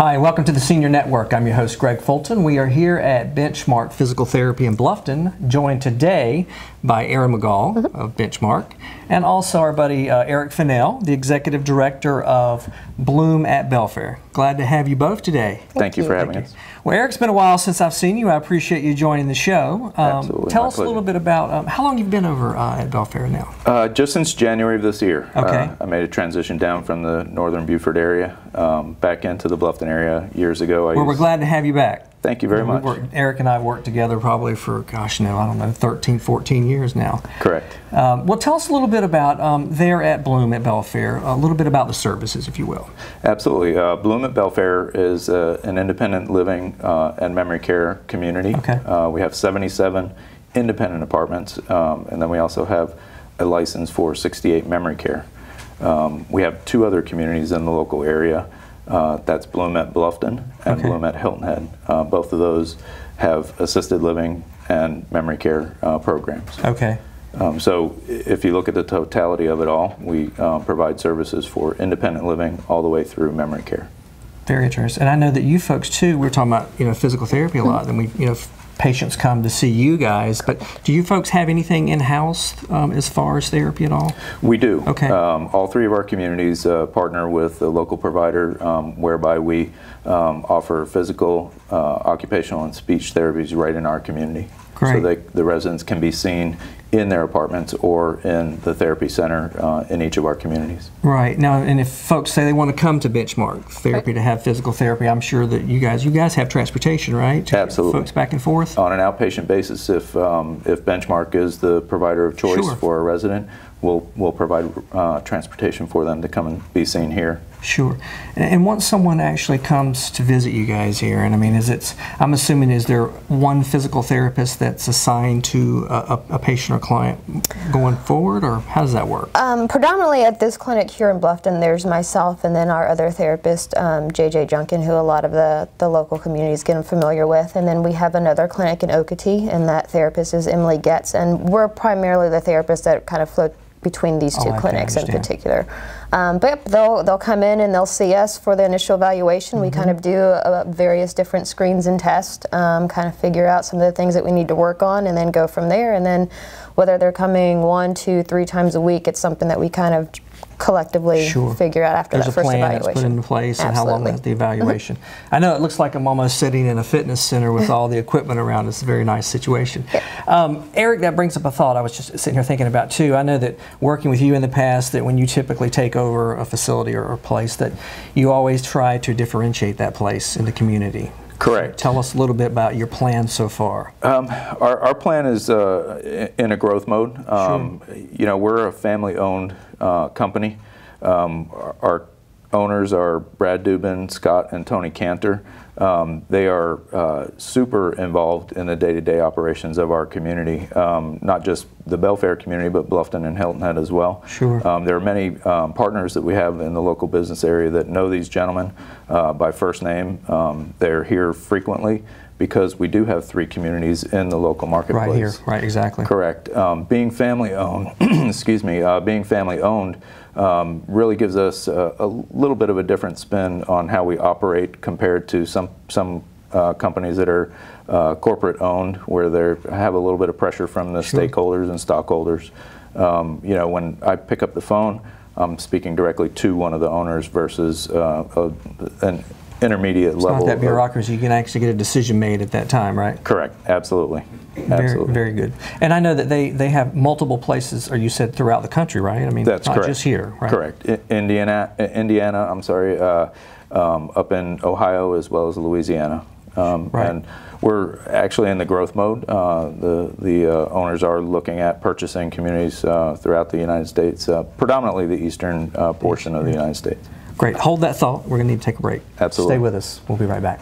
Hi, welcome to the Senior Network. I'm your host, Greg Fulton. We are here at Benchmark Physical Therapy in Bluffton, joined today by Erin McGall of Benchmark, and also our buddy Eric Fennell, the Executive Director of Bloom at Belfair. Glad to have you both today. Thank you for having us. Well, Eric, it's been a while since I've seen you. I appreciate you joining the show. Absolutely. Tell us a little bit about how long you've been over at Belfair now? Just since January of this year. Okay. I made a transition down from the northern Beaufort area back into the Bluffton area years ago. Well, we're glad to have you back. Thank you very much. Eric and I have worked together probably for, gosh, no, I don't know, 13, 14 years now. Correct. Well, tell us a little bit about there at Bloom at Belfair, a little bit about the services, if you will. Absolutely. Bloom at Belfair is an independent living and memory care community. Okay. We have 77 independent apartments, and then we also have a license for 68 memory care. We have two other communities in the local area. That's Bloom at Bluffton and Bloom at Hilton Head. Both of those have assisted living and memory care programs. Okay. So if you look at the totality of it all, we provide services for independent living all the way through memory care. Very interesting. And I know that you folks too, we're talking about physical therapy a lot, and patients come to see you guys, but do you folks have anything in-house as far as therapy at all? We do. Okay. All three of our communities partner with a local provider whereby we offer physical, occupational, and speech therapies right in our community. Great. So the residents can be seen in their apartments or in the therapy center in each of our communities. Right. Now, and if folks say they want to come to Benchmark Therapy to have physical therapy, I'm sure that you guys have transportation, right? To Absolutely. Folks back and forth? On an outpatient basis, if Benchmark is the provider of choice for a resident, we'll provide transportation for them to come and be seen here. Sure. And once someone actually comes to visit you guys here, and I mean, I'm assuming, is there one physical therapist that's assigned to a patient or client going forward, or how does that work? Predominantly at this clinic here in Bluffton, there's myself and then our other therapist, JJ Junkin, who a lot of the local communities get familiar with. And then we have another clinic in Okatee, and that therapist is Emily Getz, and we're primarily the therapists that kind of float between these two clinics in particular. But they'll come in and they'll see us for the initial evaluation. We kind of do various different screens and tests, kind of figure out some of the things that we need to work on, and then go from there. And then whether they're coming 1, 2, 3 times a week, it's something that we kind of collectively figure out after that first evaluation. There's a plan that's put into place, and how long is the evaluation. I know it looks like I'm almost sitting in a fitness center with all the equipment around. It's a very nice situation. Eric, that brings up a thought I was just sitting here thinking about too. I know that working with you in the past, that when you typically take over a facility or a place, that you always try to differentiate that place in the community. Correct. Tell us a little bit about your plan so far. Our plan is in a growth mode. We're a family-owned company. Our owners are Brad Dubin, Scott, and Tony Cantor. They are super involved in the day-to-day operations of our community, not just the Belfair community, but Bluffton and Hilton Head as well. Sure. There are many partners that we have in the local business area that know these gentlemen by first name. They're here frequently because we do have 3 communities in the local marketplace. Right here, right, exactly. Correct. Being family-owned, excuse me, being family-owned really gives us a little bit of a different spin on how we operate compared to some companies that are corporate-owned, where they have a little bit of pressure from the stakeholders and stockholders. When I pick up the phone, I'm speaking directly to one of the owners versus an intermediate level. It's not that bureaucracy. You can actually get a decision made at that time, right? Correct. Absolutely. Very, very good. And I know that they have multiple places, or you said throughout the country, right? I mean, that's not correct. Just here, right? Correct. Indiana, I'm sorry, up in Ohio as well as Louisiana. Right. And we're actually in the growth mode. The owners are looking at purchasing communities throughout the United States, predominantly the eastern portion of the United States. Great. Hold that thought. We're going to need to take a break. Absolutely. Stay with us. We'll be right back.